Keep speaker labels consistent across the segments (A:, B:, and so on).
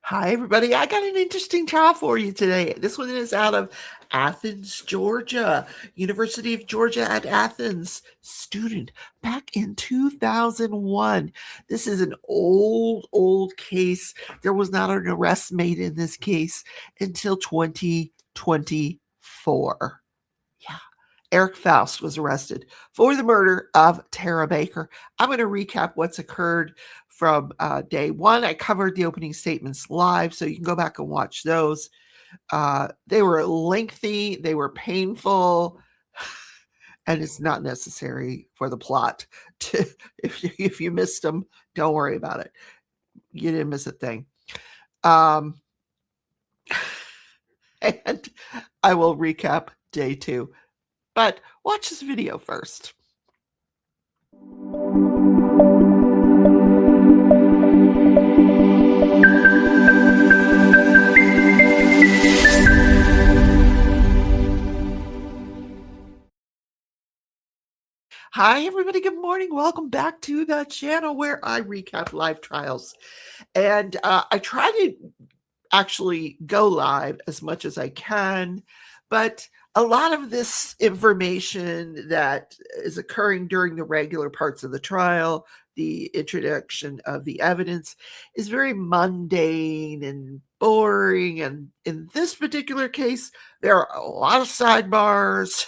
A: Hi, everybody. I got an interesting trial for you today. This one is out of Athens, Georgia, University of Georgia at Athens. Student back in 2001. This is an old case. There was not an arrest made in this case until 2024. Yeah. Edrick Faust was arrested for the murder of Tara Baker. I'm going to recap what's occurred from day one. I covered the opening statements live, so you can go back and watch those. They were lengthy, they were painful, and it's not necessary for the plot. If you missed them, don't worry about it. You didn't miss a thing. And I will recap day two. But watch this video first. Hi, everybody. Good morning. Welcome back to the channel where I recap live trials. And I try to actually go live as much as I can, but a lot of this information that is occurring during the regular parts of the trial, the introduction of the evidence, is very mundane and boring. And in this particular case, there are a lot of sidebars,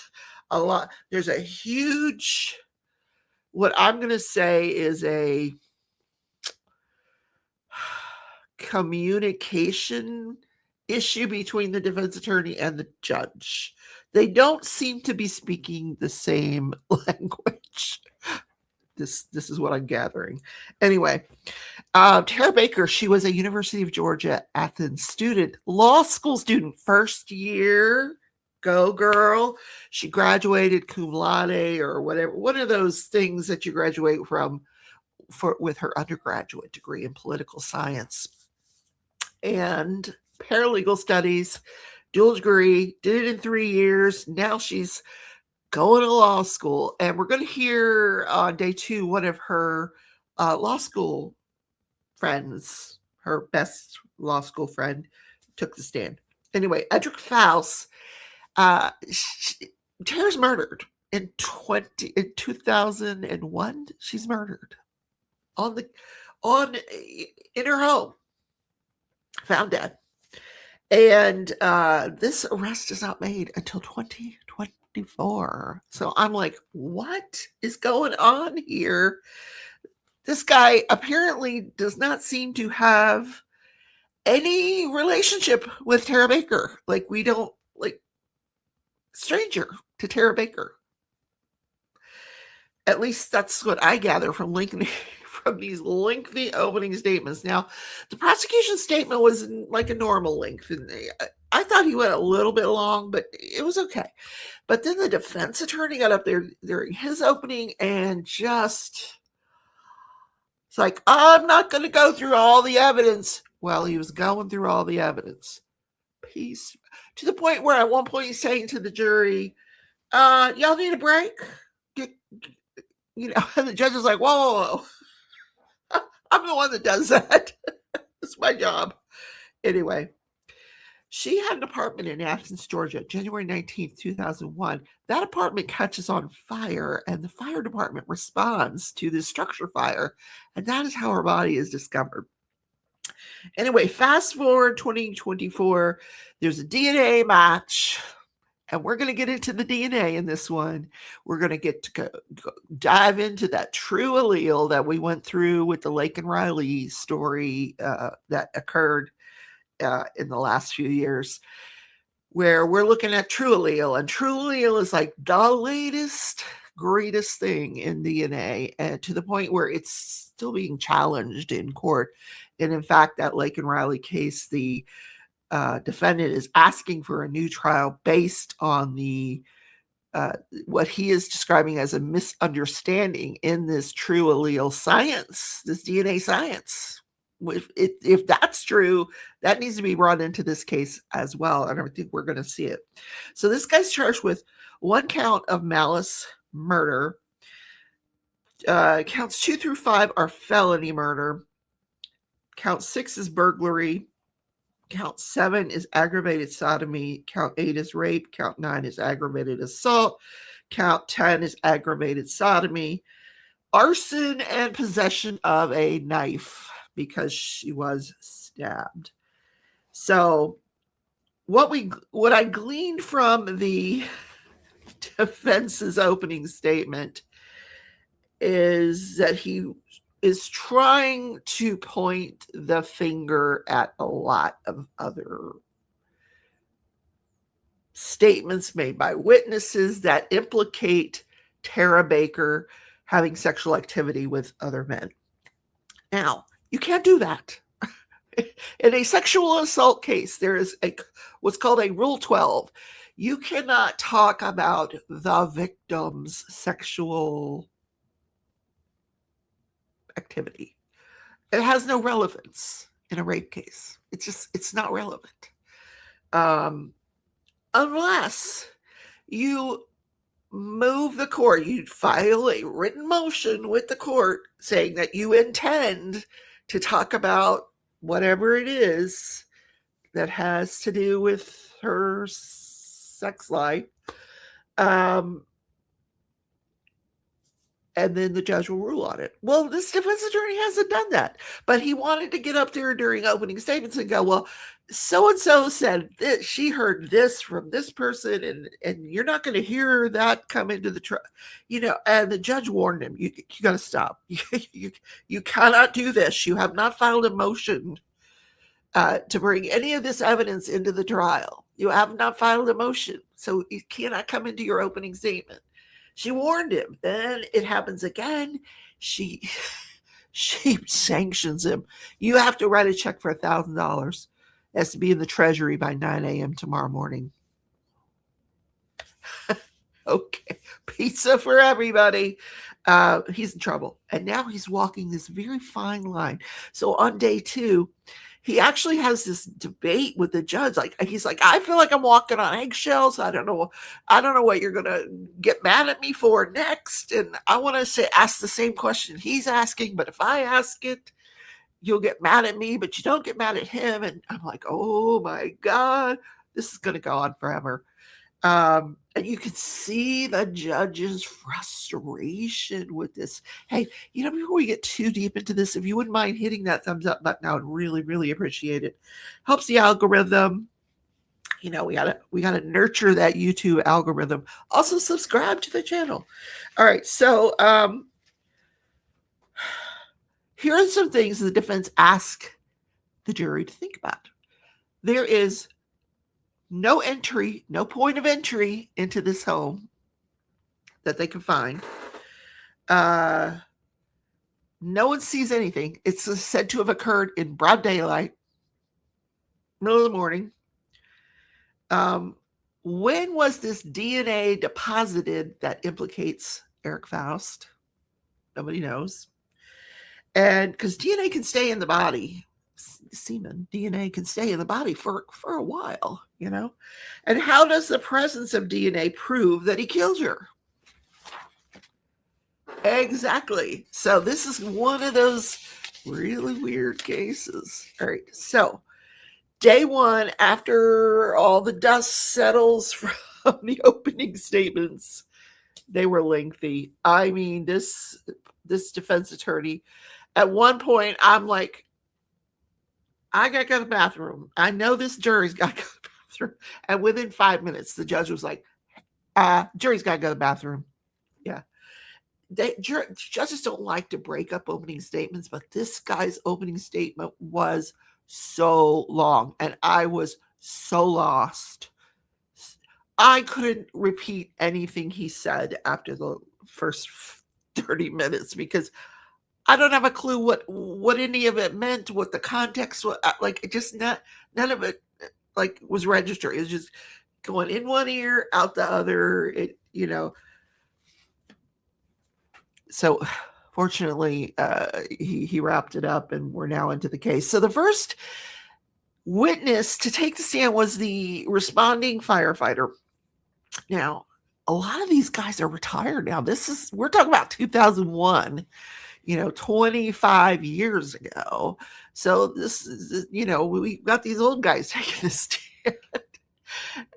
A: there's a huge, what I'm going to say is a communication issue between the defense attorney and the judge. They don't seem to be speaking the same language. This is what I'm gathering. Anyway, Tara Baker, she was a University of Georgia Athens student, law school student, first year. Go girl. She graduated cum laude or whatever, one of those things that you graduate from with her undergraduate degree in political science and paralegal studies, dual degree, did it in 3 years. Now she's going to law school. And we're going to hear on day two, one of her law school friends, her best law school friend, took the stand. Anyway, Edrick Faust, Tara's murdered in 2001. She's murdered in her home, found dead. And this arrest is not made until 2024. So I'm like, what is going on here? This guy apparently does not seem to have any relationship with Tara Baker. Like, we don't, like, stranger to Tara Baker. At least that's what I gather from these lengthy opening statements. Now, the prosecution statement was like a normal length. And I thought he went a little bit long, but it was okay. But then the defense attorney got up there during his opening and just, it's like, I'm not going to go through all the evidence. Well, he was going through all the evidence. Peace. To the point where at one point he's saying to the jury, y'all need a break? And the judge is like, whoa. I'm the one that does that. It's my job. Anyway, she had an apartment in Athens, Georgia, January 19th, 2001. That apartment catches on fire, and the fire department responds to this structure fire, and that is how her body is discovered. Anyway, fast forward 2024, there's a DNA match, and we're going to get into the DNA in this one. We're going to get to dive into that true allele that we went through with the Lake and Riley story that occurred in the last few years, where we're looking at true allele. And true allele is like the latest, greatest thing in DNA, and to the point where it's still being challenged in court. And in fact, that Lake and Riley case, the defendant is asking for a new trial based on the what he is describing as a misunderstanding in this true allele science, this DNA science. If that's true, that needs to be brought into this case as well. And I think we're going to see it. So this guy's charged with one count of malice murder. Counts 2 through 5 are felony murder. Count 6 is burglary. Count 7 is aggravated sodomy. Count 8 is rape. Count 9 is aggravated assault. Count 10 is aggravated sodomy. Arson and possession of a knife because she was stabbed. So what I gleaned from the defense's opening statement is that he is trying to point the finger at a lot of other statements made by witnesses that implicate Tara Baker having sexual activity with other men. Now, you can't do that. In a sexual assault case, there is what's called a Rule 12. You cannot talk about the victim's sexual activity. It has no relevance in a rape case. It's not relevant. Unless you move the court, you file a written motion with the court saying that you intend to talk about whatever it is that has to do with her sex life. And then the judge will rule on it. Well, this defense attorney hasn't done that, but he wanted to get up there during opening statements and go, well, so-and-so said this, she heard this from this person, and you're not going to hear that come into the trial. And the judge warned him, you got to stop. You cannot do this. You have not filed a motion to bring any of this evidence into the trial. You have not filed a motion, so you cannot come into your opening statement. She warned him. Then it happens again. She sanctions him. You have to write a check for $1,000. It has to be in the treasury by 9 a.m. tomorrow morning. Okay. Pizza for everybody. He's in trouble. And now he's walking this very fine line. So on day 2, he actually has this debate with the judge. He's like, I feel like I'm walking on eggshells. I don't know what you're gonna get mad at me for next. And I want to ask the same question he's asking, but if I ask it, you'll get mad at me, but you don't get mad at him. And I'm like, oh my God, this is gonna go on forever. And you can see the judge's frustration with this. Hey, before we get too deep into this, if you wouldn't mind hitting that thumbs up button, I would really, really appreciate it. Helps the algorithm. We gotta nurture that YouTube algorithm. Also, subscribe to the channel. All right, so here are some things the defense asked the jury to think about. There is no point of entry into this home that they can find. No one sees anything. It's said to have occurred in broad daylight, middle of the morning. When was this DNA deposited that implicates Edrick Faust? Nobody knows. And because DNA can stay in the body, semen, DNA can stay in the body for a while, And how does the presence of DNA prove that he killed her? Exactly. So this is one of those really weird cases. All right. So day 1, after all the dust settles from the opening statements, they were lengthy. I mean, this defense attorney, at one point, I'm like, I got to go to the bathroom. I know this jury's got to go to the bathroom. And within 5 minutes, the judge was like, jury's got to go to the bathroom. Yeah. Judges don't like to break up opening statements, but this guy's opening statement was so long, and I was so lost. I couldn't repeat anything he said after the first 30 minutes because I don't have a clue what any of it meant, what the context was. It just none of it was registered. It was just going in one ear, out the other. So fortunately, he wrapped it up, and we're now into the case. So the first witness to take the stand was the responding firefighter. Now, a lot of these guys are retired now. We're talking about 2001. 25 years ago. So this is, we got these old guys taking this stand.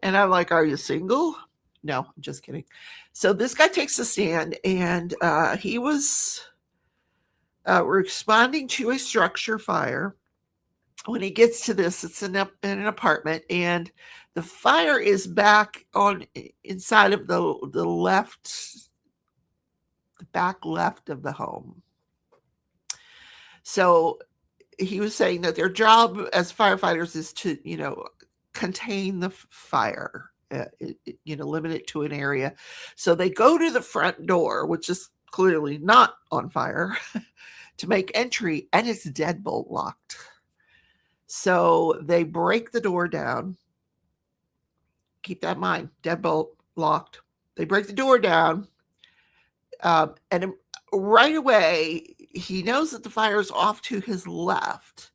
A: And I'm like, are you single? No, I'm just kidding. So this guy takes a stand, and he was responding to a structure fire. When he gets to this, it's in an apartment, and the fire is back on inside of the back left of the home. So he was saying that their job as firefighters is to, contain the fire, limit it to an area. So they go to the front door, which is clearly not on fire, to make entry, and it's deadbolt locked. So they break the door down. Keep that in mind, deadbolt locked. They break the door down, and right away he knows that the fire is off to his left,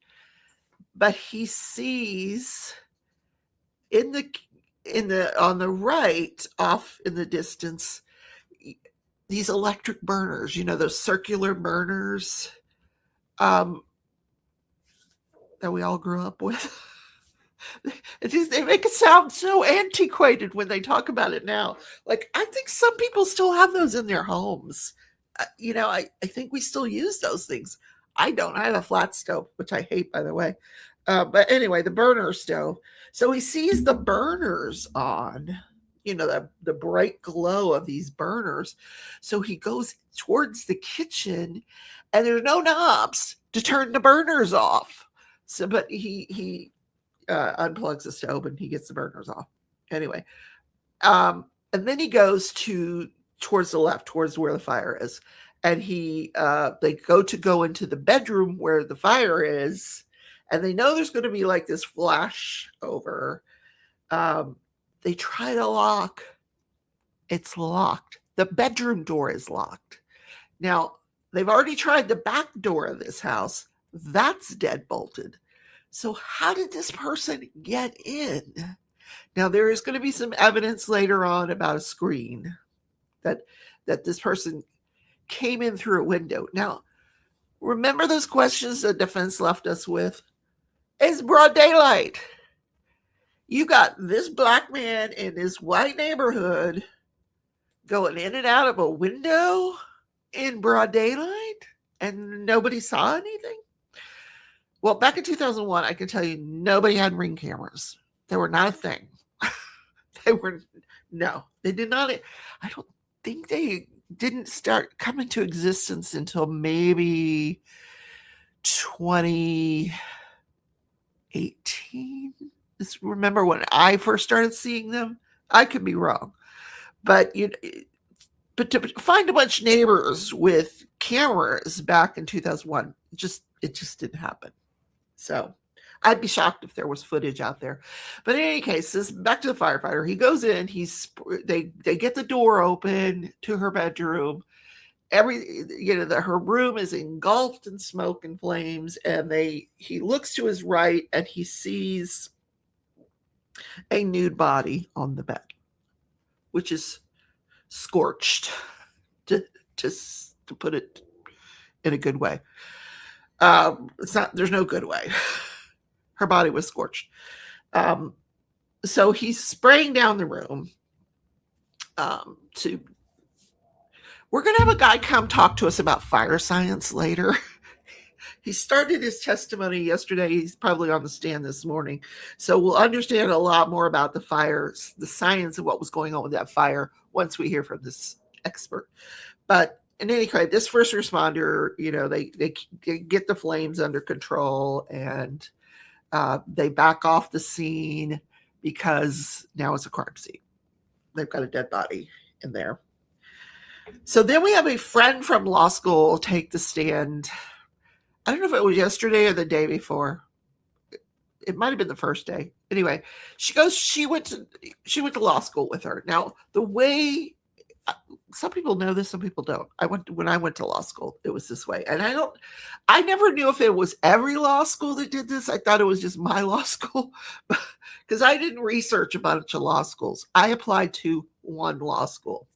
A: but he sees on the right, off in the distance, these electric burners, those circular burners that we all grew up with. They make it sound so antiquated when they talk about it now. Like, I think some people still have those in their homes. I think we still use those things. I don't. I have a flat stove, which I hate, by the way. But anyway, the burner stove. So he sees the burners on, the bright glow of these burners. So he goes towards the kitchen, and there's no knobs to turn the burners off. So, but he unplugs the stove and he gets the burners off. Anyway, and then he goes towards the left, towards where the fire is, and they go into the bedroom where the fire is. And they know there's going to be like this flash over. They try to lock. It's locked. The bedroom door is locked. Now, they've already tried the back door of this house. That's deadbolted. So how did this person get in? Now, there is going to be some evidence later on about a screen that this person came in through a window. Now, remember those questions the defense left us with? It's broad daylight. You got this black man in this white neighborhood going in and out of a window in broad daylight, and nobody saw anything? Well, back in 2001, I can tell you nobody had Ring cameras. They were not a thing. They did not. I don't think they didn't start coming to existence until maybe 2018. Remember when I first started seeing them? I could be wrong, but to find a bunch of neighbors with cameras back in 2001, it just didn't happen. So I'd be shocked if there was footage out there. But in any case, back to the firefighter. He goes in. They get the door open to her bedroom. Her room is engulfed in smoke and flames, and he looks to his right and he sees a nude body on the bed, which is scorched, to put it in a good way. There's no good way. Her body was scorched. So he's spraying down the room. We're going to have a guy come talk to us about fire science later. He started his testimony yesterday. He's probably on the stand this morning. So we'll understand a lot more about the fires, the science of what was going on with that fire once we hear from this expert. But in any case, this first responder, they get the flames under control, and they back off the scene because now it's a crime scene. They've got a dead body in there. So then we have a friend from law school take the stand. I don't know if it was yesterday or the day before. It might have been the first day. Anyway, she went to law school with her. Now, the way some people know this, some people don't. When I went to law school, it was this way. And I never knew if it was every law school that did this. I thought it was just my law school, because I didn't research a bunch of law schools. I applied to one law school.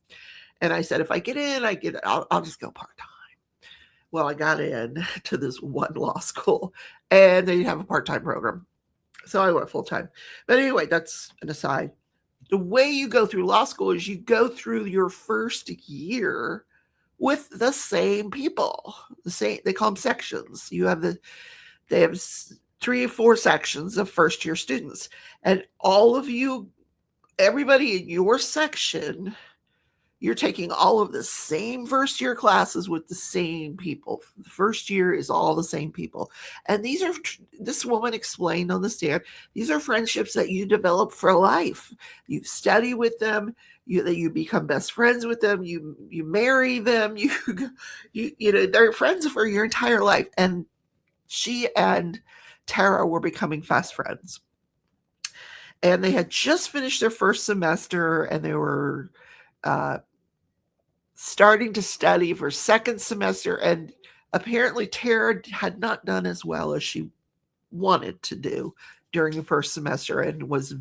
A: And I said, if I get in, I'll just go part-time. Well, I got in to this one law school, and they have a part-time program. So I went full-time. But anyway, that's an aside. The way you go through law school is you go through your first year with the same people. They call them sections. They have 3 or 4 sections of first year students, and all of you, everybody in your section, you're taking all of the same first year classes with the same people. The first year is all the same people. And this woman explained on the stand, these are friendships that you develop for life. You study with them, you become best friends with them, you marry them, they're friends for your entire life. And she and Tara were becoming fast friends. And they had just finished their first semester, and they were starting to study for second semester, and apparently Tara had not done as well as she wanted to do during the first semester, and was,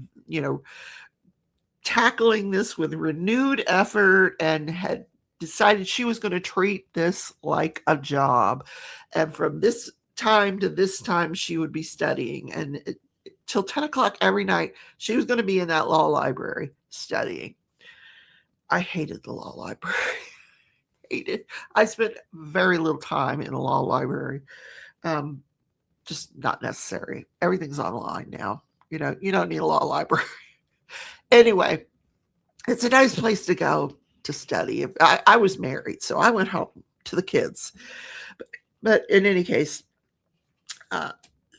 A: tackling this with renewed effort, and had decided she was going to treat this like a job. And from this time to this time, she would be studying, and till 10 o'clock every night, she was going to be in that law library studying. I hated the law library. I spent very little time in a law library. Just not necessary. Everything's online now. You don't need a law library. Anyway, it's a nice place to go to study. I was married, so I went home to the kids. But in any case,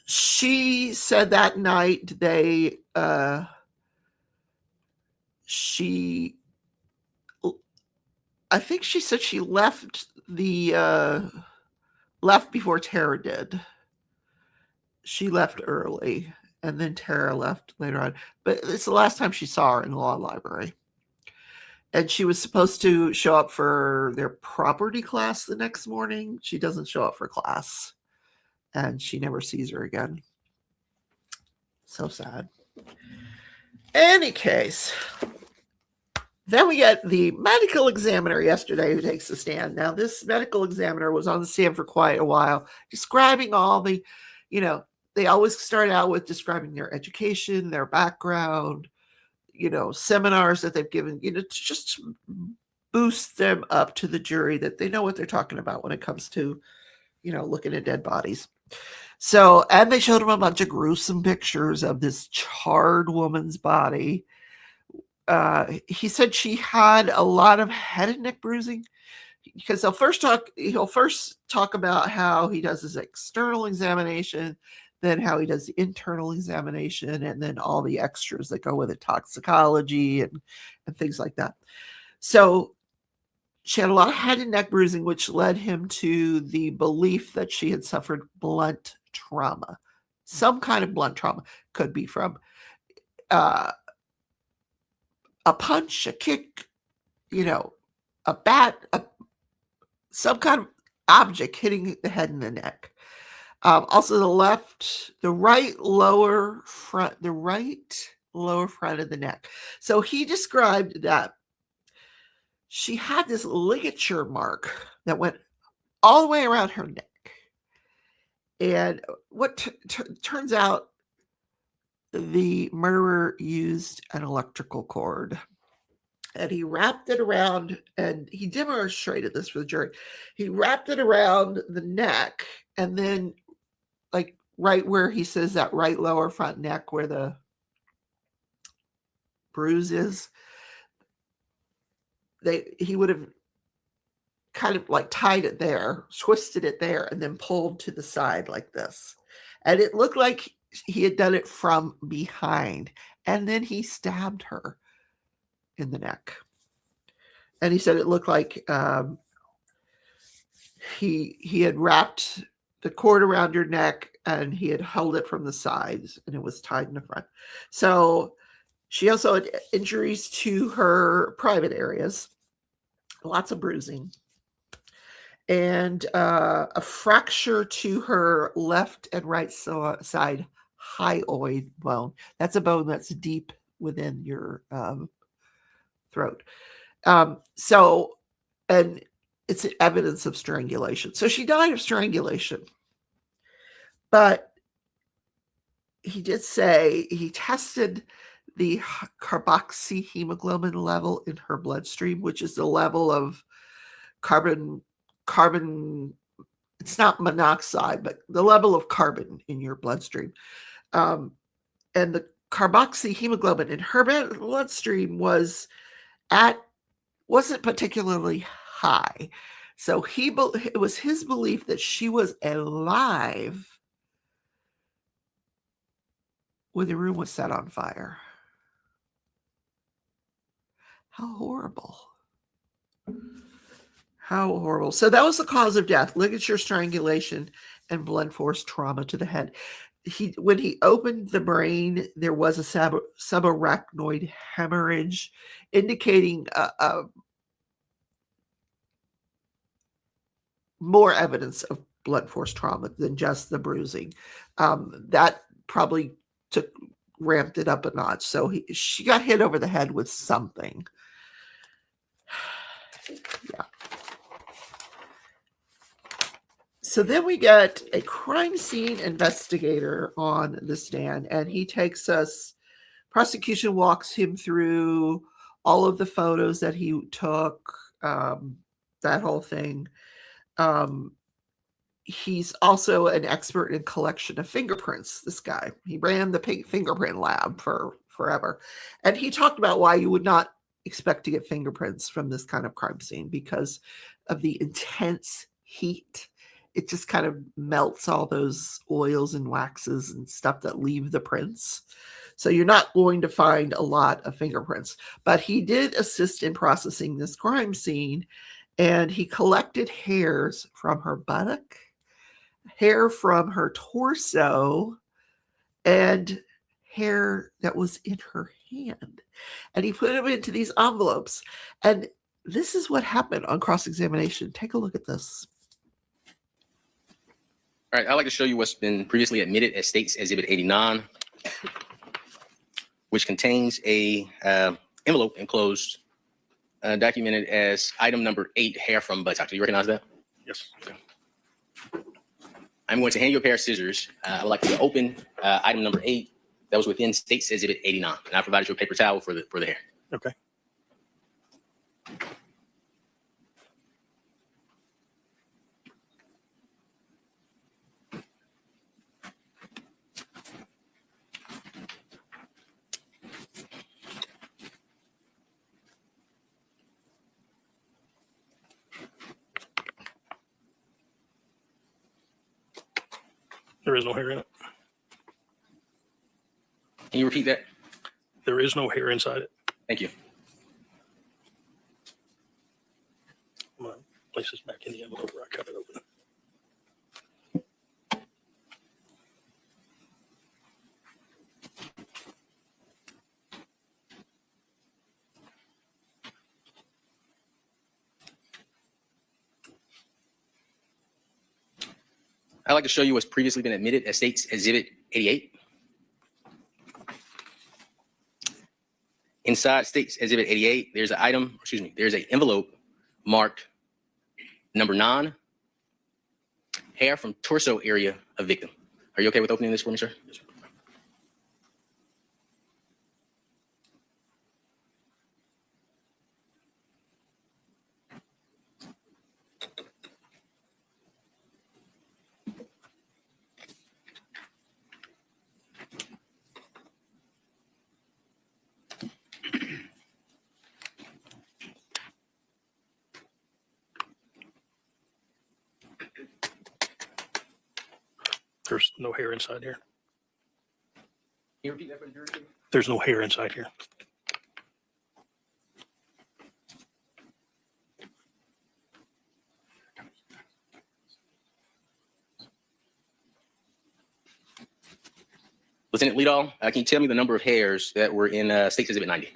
A: she said that night I think she said she left before Tara did. She left early, and then Tara left later on. But it's the last time she saw her in the law library. And she was supposed to show up for their property class the next morning. She doesn't show up for class, and she never sees her again. So sad. Any case, then we get the medical examiner yesterday who takes the stand. Now, this medical examiner was on the stand for quite a while, describing all the, they always start out with describing their education, their background, seminars that they've given, to just boost them up to the jury that they know what they're talking about when it comes to, looking at dead bodies. So, and they showed him a bunch of gruesome pictures of this charred woman's body. He said she had a lot of head and neck bruising, because he'll first talk about how he does his external examination, then how he does the internal examination, and then all the extras that go with it, toxicology and things like that. So she had a lot of head and neck bruising, which led him to the belief that she had suffered blunt trauma. Some kind of blunt trauma. Could be from a punch, a kick, a bat, some kind of object hitting the head and the neck. Also the right lower front of the neck. So he described that she had this ligature mark that went all the way around her neck. And what turns out, the murderer used an electrical cord, and he wrapped it around, and he demonstrated this for the jury. He wrapped it around the neck, and then, like, right where he says that right lower front neck where the bruise is, he would have kind of like tied it there, twisted it there, and then pulled to the side like this. And it looked like he had done it from behind, and then he stabbed her in the neck. And he said it looked like he had wrapped the cord around her neck, and he had held it from the sides, and it was tied in the front. So she also had injuries to her private areas, lots of bruising, and a fracture to her left and right side hyoid bone. That's a bone that's deep within your throat. So, and it's evidence of strangulation. So she died of strangulation. But he did say he tested the carboxyhemoglobin level in her bloodstream, which is the level of carbon, it's not monoxide, but the level of carbon in your bloodstream. And the carboxyhemoglobin in her bloodstream wasn't particularly high. So it was his belief that she was alive when the room was set on fire. How horrible. How horrible. So that was the cause of death: ligature strangulation and blunt force trauma to the head. When he opened the brain, there was a subarachnoid hemorrhage, indicating more evidence of blunt force trauma than just the bruising. That probably ramped it up a notch. So she got hit over the head with something. Yeah. So then we get a crime scene investigator on the stand, and he takes us, prosecution walks him through all of the photos that he took, that whole thing. He's also an expert in collection of fingerprints, this guy. He ran the fingerprint lab for forever. And he talked about why you would not expect to get fingerprints from this kind of crime scene because of the intense heat. It just kind of melts all those oils and waxes and stuff that leave the prints. So you're not going to find a lot of fingerprints. But he did assist in processing this crime scene, and he collected hairs from her buttock, hair from her torso, and hair that was in her hand. And he put them into these envelopes. And this is what happened on cross-examination. Take a look at this.
B: All right, I'd like to show you what's been previously admitted as State's Exhibit 89, which contains a envelope enclosed, documented as item number 8, hair from buttock. Do you recognize that?
C: Yes.
B: Okay. I'm going to hand you a pair of scissors. I would like you to open item number 8 that was within State's Exhibit 89. And I provided you a paper towel for the hair.
C: Okay. There is no hair in it.
B: Can you repeat that?
C: There is no hair inside it.
B: Thank you.
C: I'm going to place this back in the envelope where I cut it open.
B: I'd like to show you what's previously been admitted as State's Exhibit 88. Inside State's Exhibit 88, there's there's an envelope marked number 9, hair from torso area of victim. Are you okay with opening this for me, sir?
C: Yes, sir. There's no hair inside here.
B: Can you repeat that for the jury?
C: There's no hair inside here.
B: Lieutenant Leadall, can you tell me the number of hairs that were in State's Exhibit 90?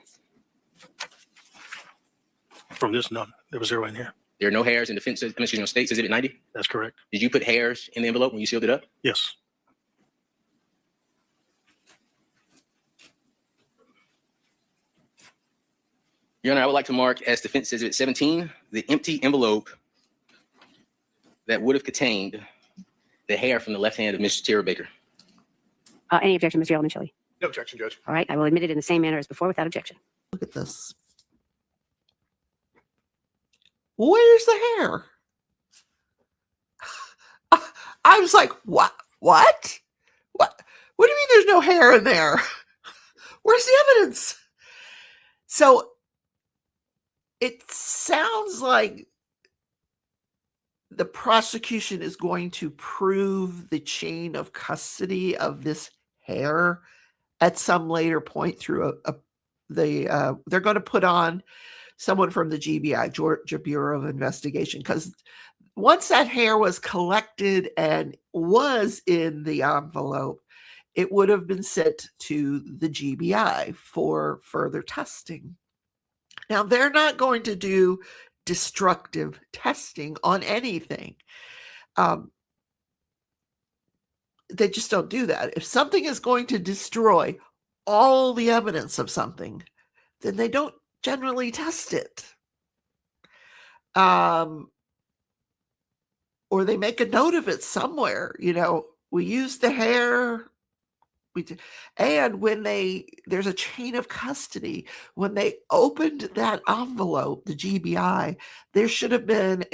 C: From this, none. There was 0 in here.
B: There are no hairs in State's Exhibit 90?
C: That's correct.
B: Did you put hairs in the envelope when you sealed it up?
C: Yes.
B: Your Honor, I would like to mark as Defense Exhibit 17 the empty envelope that would have contained the hair from the left hand of Mr. Tara Baker?
D: Any objection, Mr. Alderman Shelley?
C: No objection, Judge.
D: All right, I will admit it in the same manner as before without objection.
A: Look at this. Where's the hair? I was like, what? What? What do you mean there's no hair in there? Where's the evidence? So it sounds like the prosecution is going to prove the chain of custody of this hair at some later point through they're going to put on someone from the GBI, Georgia Bureau of Investigation, because once that hair was collected and was in the envelope, it would have been sent to the GBI for further testing. Now, they're not going to do destructive testing on anything. They just don't do that. If something is going to destroy all the evidence of something, then they don't generally test it. Or they make a note of it somewhere. We use the hair. And when there's a chain of custody, when they opened that envelope, the GBI, there should have been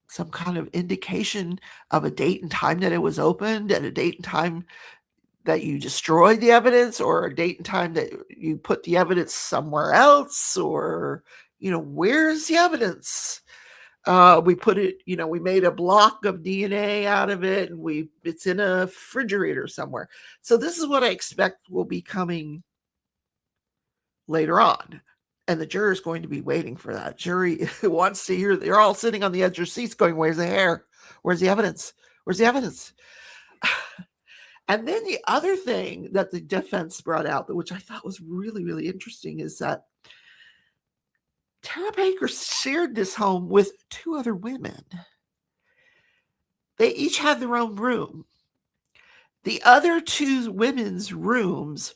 A: some kind of indication of a date and time that it was opened, and a date and time that you destroyed the evidence, or a date and time that you put the evidence somewhere else, or, where's the evidence? We put it, we made a block of DNA out of it, and it's in a refrigerator somewhere. So this is what I expect will be coming later on. And the juror is going to be waiting for that. Jury wants to hear, they're all sitting on the edge of their seats going, where's the hair? Where's the evidence? Where's the evidence? And then the other thing that the defense brought out, which I thought was really, really interesting, is that Tara Baker shared this home with two other women. They each had their own room. The other two women's rooms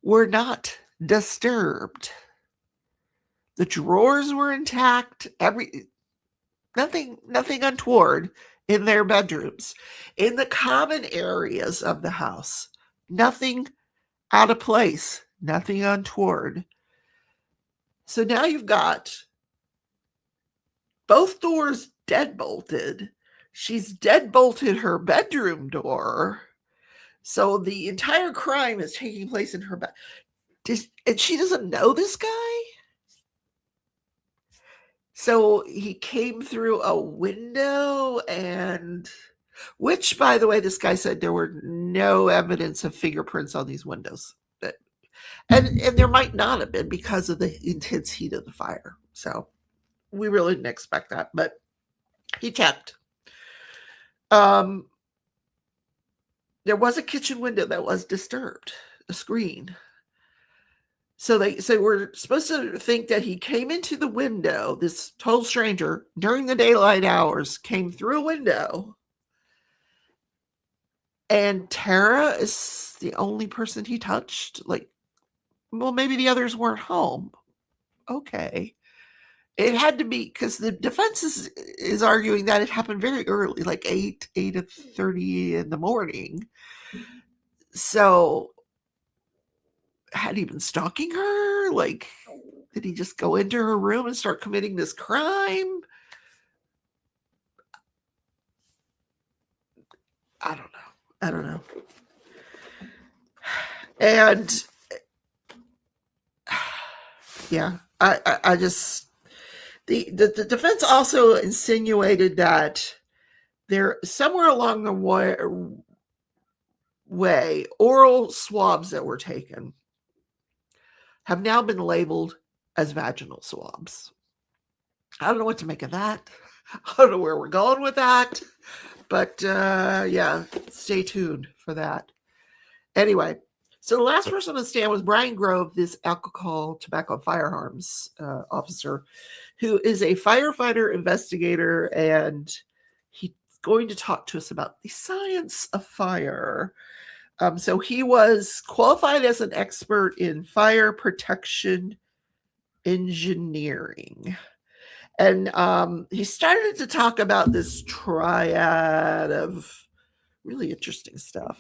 A: were not disturbed. The drawers were intact. Nothing untoward in their bedrooms. In the common areas of the house, nothing out of place, nothing untoward. So now you've got both doors deadbolted. She's deadbolted her bedroom door. So the entire crime is taking place in her bed. And she doesn't know this guy? So he came through a window, which, by the way, this guy said there were no evidence of fingerprints on these windows. And there might not have been because of the intense heat of the fire. So we really didn't expect that, but he checked. There was a kitchen window that was disturbed, a screen. So we're supposed to think that he came into the window, this total stranger, during the daylight hours, came through a window. And Tara is the only person he touched. Well, maybe the others weren't home. Okay. It had to be, because the defense is arguing that it happened very early, like 8:30 in the morning. So had he been stalking her? Did he just go into her room and start committing this crime? I don't know. And yeah, I just, the defense also insinuated that there, somewhere along the way, oral swabs that were taken have now been labeled as vaginal swabs. I don't know what to make of that. I don't know where we're going with that, but yeah, stay tuned for that. Anyway, so the last person on the stand was Brian Grove, this alcohol, tobacco, and firearms officer, who is a firefighter investigator, and he's going to talk to us about the science of fire. So he was qualified as an expert in fire protection engineering. And he started to talk about this triad of really interesting stuff.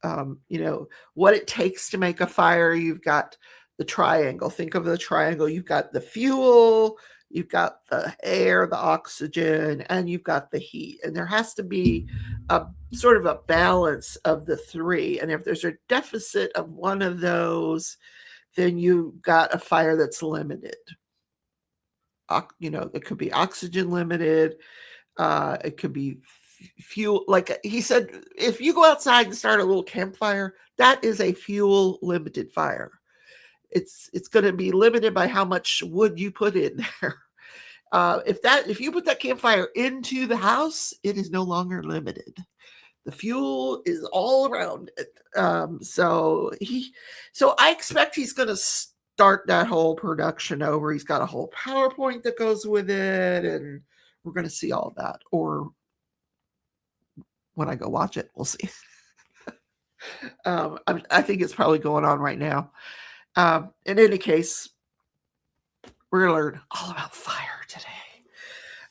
A: What it takes to make a fire. You've got the triangle. Think of the triangle. You've got the fuel, you've got the air, the oxygen, and you've got the heat. And there has to be a sort of a balance of the three. And if there's a deficit of one of those, then you've got a fire that's limited. It could be oxygen limited. It could be fuel. Like he said, if you go outside and start a little campfire, that is a fuel limited fire. It's going to be limited by how much wood you put in there. If you put that campfire into the house, it is no longer limited. The fuel is all around it. So I expect he's going to start that whole production over. He's got a whole PowerPoint that goes with it, and we're going to see all of that. Or when I go watch it, we'll see. I think it's probably going on right now. In any case, we're going to learn all about fire today.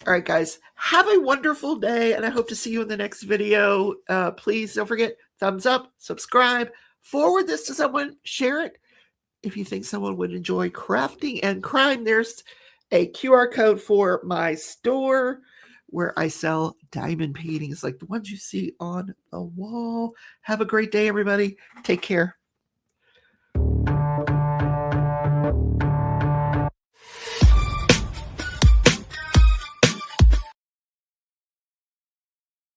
A: All right, guys, have a wonderful day, and I hope to see you in the next video. Please don't forget, thumbs up, subscribe, forward this to someone, share it. If you think someone would enjoy crafting and crime, there's a QR code for my store where I sell diamond paintings like the ones you see on the wall. Have a great day, everybody. Take care.